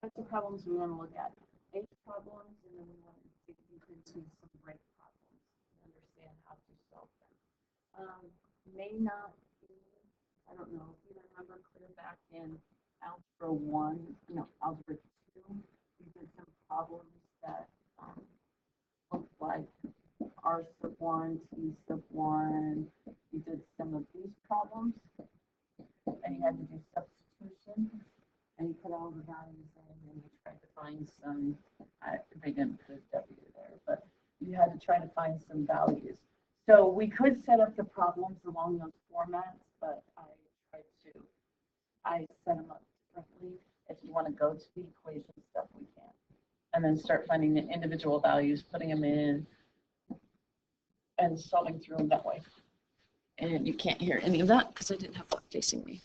That's the problems we want to look at. Age problems, and then we want to dig deep into some rate problems and understand how to solve them. May not be, I don't know if you remember clear back in Algebra 1, no, Algebra 2, we did some problems that looked like R sub 1, T sub 1. We did some of these problems, and you had to do substitution, and you put all the values in, and you tried to find some, they didn't put a W there, but you had to try to find some values. So we could set up the problems along those formats, but I set them up differently. If you want to go to the equation stuff, we can. And then start finding the individual values, putting them in, and solving through them that way. And you can't hear any of that because I didn't have that facing me.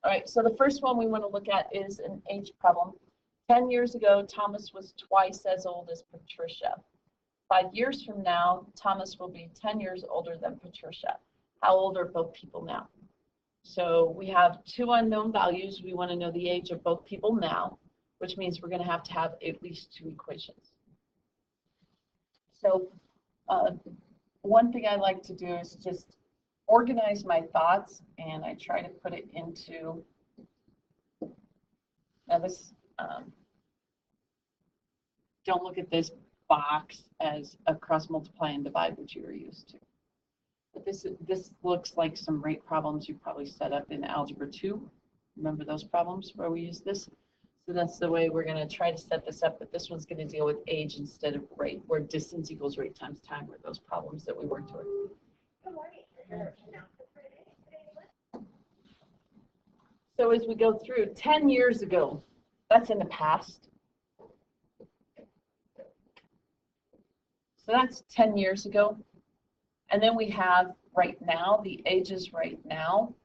All right, so the first one we want to look at is an age problem. 10 years ago, Thomas was twice as old as Patricia. 5 years from now, Thomas will be 10 years older than Patricia. How old are both people now? So we have two unknown values. We want to know the age of both people now, which means we're going to have at least two equations. So one thing I like to do is just organize my thoughts, and I try to put it into, now this, don't look at this box as a cross multiply and divide, which you are used to. But this looks like some rate problems you probably set up in Algebra 2. Remember those problems where we use this? So that's the way we're going to try to set this up, but this one's going to deal with age instead of rate, where distance equals rate times time were those problems that we worked with. Good morning. So as we go through, 10 years ago, that's in the past. So that's 10 years ago. And then we have right now, the ages right now.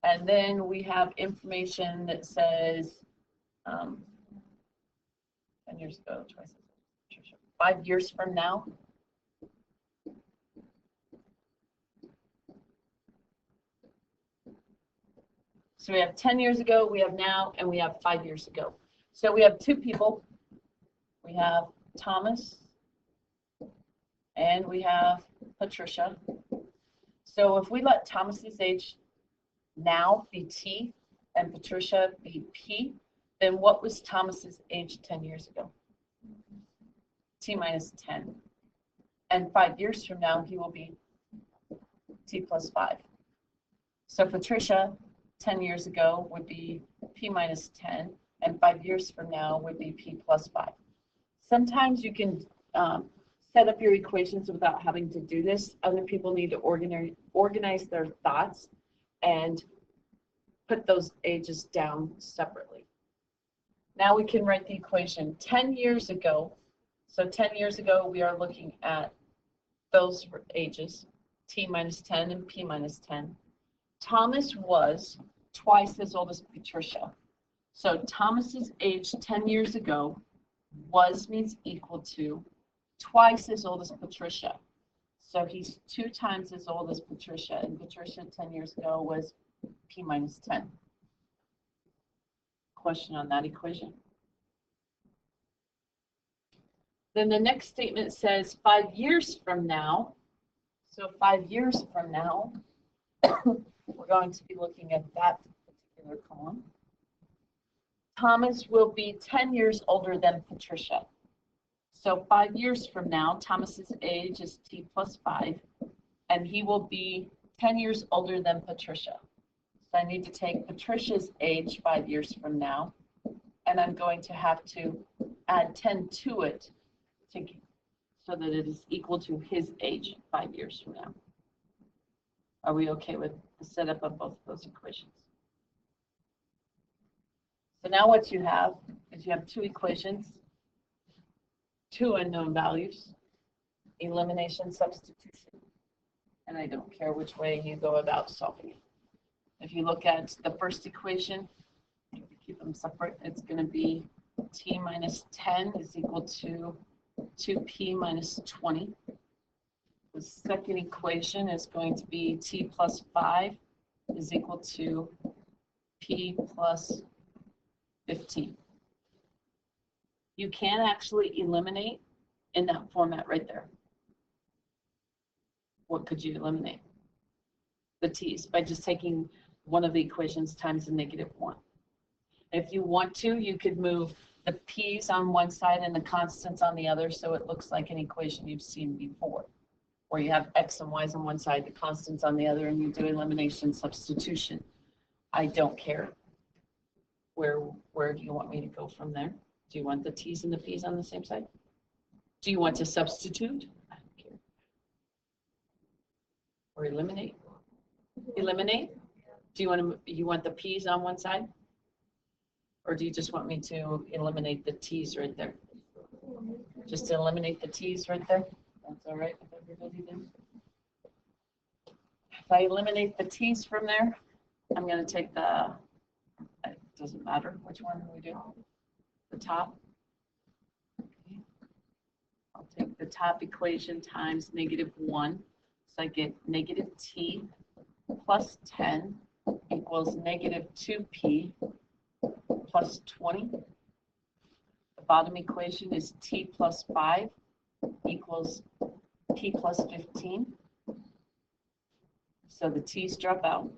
And then we have information that says 10 years ago, 5 years from now. So we have 10 years ago, we have now, and we have 5 years ago. So we have two people. We have Thomas and we have Patricia. So if we let Thomas's age now be T and Patricia be P, then what was Thomas's age 10 years ago? T minus 10. And 5 years from now, he will be T plus 5. So Patricia, 10 years ago, would be P minus 10, and 5 years from now would be P plus 5. Sometimes you can set up your equations without having to do this. Other people need to organize their thoughts and put those ages down separately. Now we can write the equation 10 years ago. So 10 years ago, we are looking at those ages, T minus 10 and P minus 10. Thomas was twice as old as Patricia. So Thomas's age 10 years ago was means equal to twice as old as Patricia. So he's 2 times as old as Patricia, and Patricia 10 years ago was P minus 10. Question on that equation. Then the next statement says 5 years from now. So 5 years from now, we're going to be looking at that particular column. Thomas will be 10 years older than Patricia. So 5 years from now, Thomas's age is T plus 5, and he will be 10 years older than Patricia. So I need to take Patricia's age 5 years from now, and I'm going to have to add 10 to it so that it is equal to his age 5 years from now. Are we okay with the setup of both of those equations? So now what you have is you have two equations, two unknown values, elimination, substitution, and I don't care which way you go about solving it. If you look at the first equation, keep them separate, it's going to be T minus 10 is equal to 2P minus 20. The second equation is going to be T plus 5 is equal to P plus 20. 15. You can actually eliminate in that format right there. What could you eliminate? The t's by just taking one of the equations times the -1. If you want to, you could move the p's on one side and the constants on the other, so it looks like an equation you've seen before, where you have x and y's on one side, the constants on the other, and you do elimination substitution. I don't care. Where do you want me to go from there? Do you want the t's and the p's on the same side? Do you want to substitute? I don't care. Or eliminate? Eliminate? Do you want the p's on one side? Or do you just want me to eliminate the t's right there? Just to eliminate the t's right there? That's all right with everybody then? If I eliminate the t's from there, I'm going to take it doesn't matter which one we do. The top. Okay. I'll take the top equation times -1. So I get -t plus 10 equals -2p plus 20. The bottom equation is t plus 5 equals p plus 15. So the t's drop out.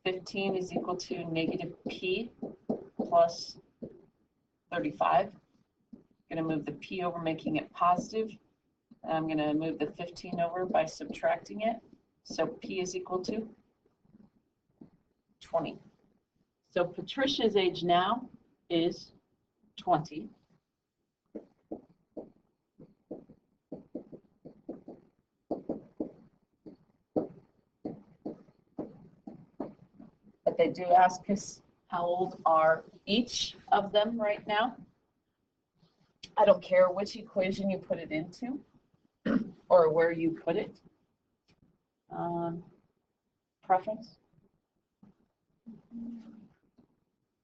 15 is equal to -p plus 35. I'm going to move the p over, making it positive. And I'm going to move the 15 over by subtracting it. So p is equal to 20. So Patricia's age now is 20. But they do ask us how old are each of them right now. I don't care which equation you put it into or where you put it. Preference?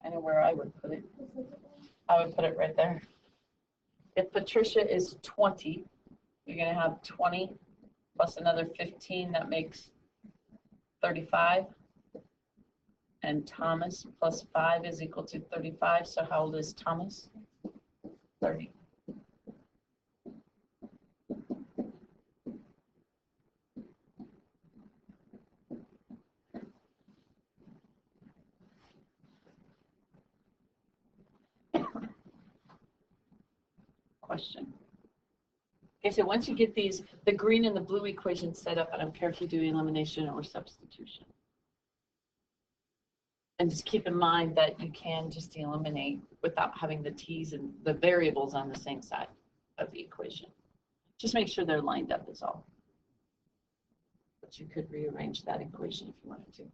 I know where I would put it. I would put it right there. If Patricia is 20, you're going to have 20 plus another 15. That makes 35. And Thomas plus 5 is equal to 35. So how old is Thomas? 30. Question. Okay, so once you get these, the green and the blue equations set up, I don't care if you do elimination or substitution. And just keep in mind that you can just eliminate without having the t's and the variables on the same side of the equation. Just make sure they're lined up is all. But you could rearrange that equation if you wanted to.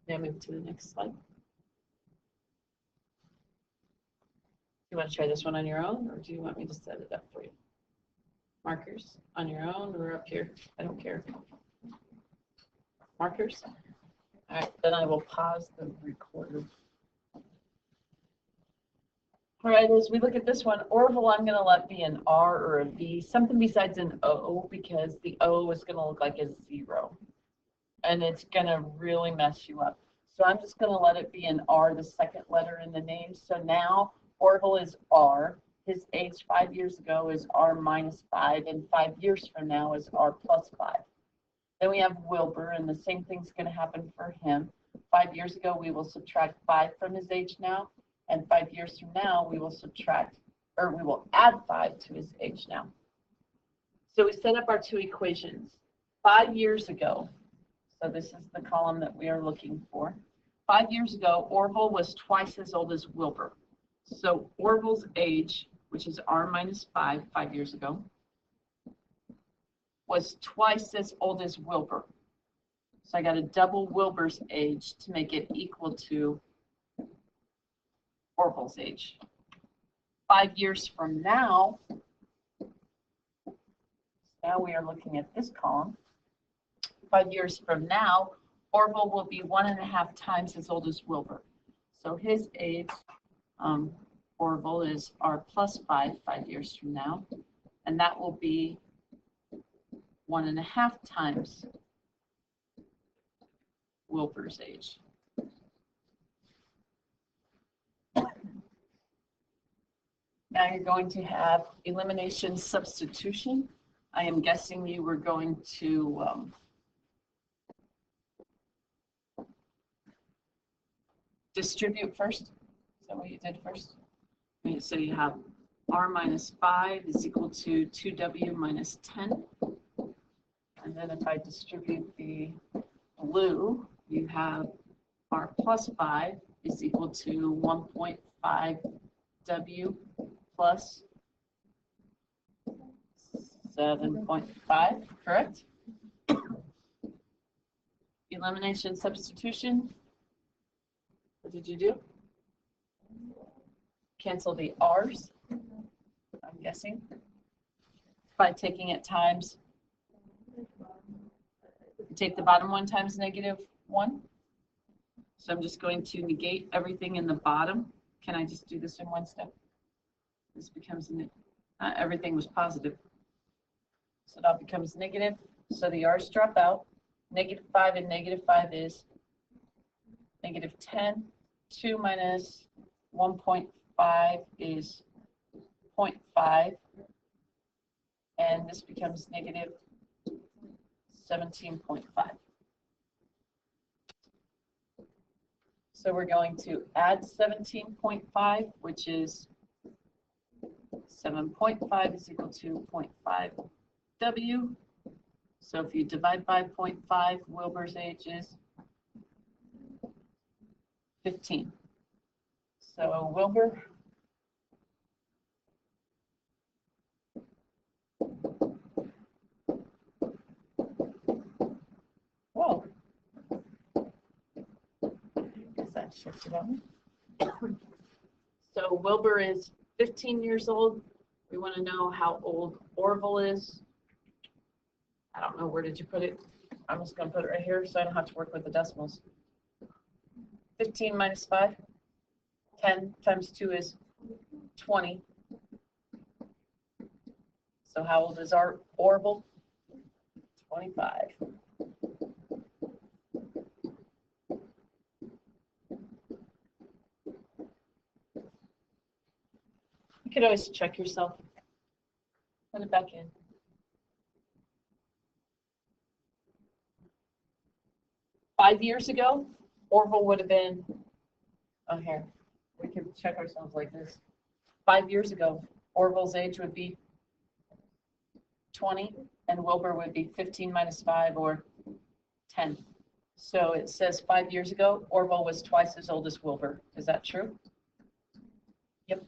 Now move to the next slide. You want to try this one on your own, or do you want me to set it up for you? Markers on your own or up here? I don't care. Markers? All right, then I will pause the recorder. All right, as we look at this one, Orville, I'm going to let be an R or a V, something besides an O, because the O is going to look like a 0. And it's going to really mess you up. So I'm just going to let it be an R, the second letter in the name. So now Orville is R. His age 5 years ago is R minus 5, and 5 years from now is R plus 5. Then we have Wilbur, and the same thing's going to happen for him. 5 years ago, we will subtract 5 from his age now, and 5 years from now, we will subtract, or we will add 5 to his age now. So we set up our two equations. 5 years ago, so this is the column that we are looking for. 5 years ago, Orville was twice as old as Wilbur. So Orville's age, which is R minus 5, 5 years ago, was twice as old as Wilbur. So I got to double Wilbur's age to make it equal to Orville's age. 5 years from now, now we are looking at this column. 5 years from now, Orville will be 1.5 times as old as Wilbur. So his age, Orville, is R plus 5, 5 years from now, and that will be 1.5 times Wilbur's age. Now you're going to have elimination substitution. I am guessing you were going to distribute first. Is that what you did first? So you have r minus 5 is equal to 2w minus 10. And then if I distribute the blue, you have r plus 5 is equal to 1.5w plus 7.5, correct? Elimination substitution. What did you do? Cancel the r's, I'm guessing, by taking it times. Take the bottom one times negative 1. So I'm just going to negate everything in the bottom. Can I just do this in one step? This becomes, everything was positive. So that becomes negative. So the r's drop out. Negative 5 and negative 5 is negative 10. 2 minus 1.5 is 0.5. And this becomes negative 17.5. So we're going to add 17.5, which is 7.5 is equal to 0.5 W. So if you divide by 0.5, Wilbur's age is 15. So Wilbur, whoa, guess that shifted on me. So Wilbur is 15 years old. We want to know how old Orville is. I don't know, where did you put it? I'm just going to put it right here so I don't have to work with the decimals. 15 minus 5, 10 times 2 is 20. So how old is our Orville? 25. You could always check yourself. Put it back in. Five years ago, Orville would have been, oh, here, we can check ourselves like this. 5 years ago, Orville's age would be 20, and Wilbur would be 15 minus 5, or 10. So it says 5 years ago, Orville was twice as old as Wilbur. Is that true? Yep.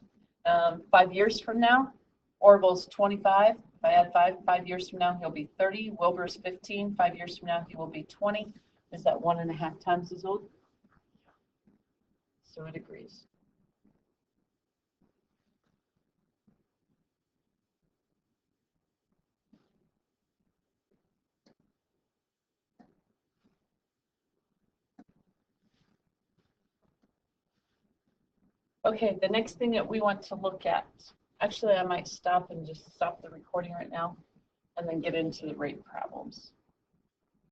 5 years from now, Orville's 25. If I add 5 years from now, he'll be 30. Wilbur's 15. 5 years from now, he will be 20. Is that 1.5 times as old? So it agrees. Okay, the next thing that we want to look at, actually I might stop and just stop the recording right now and then get into the rate problems.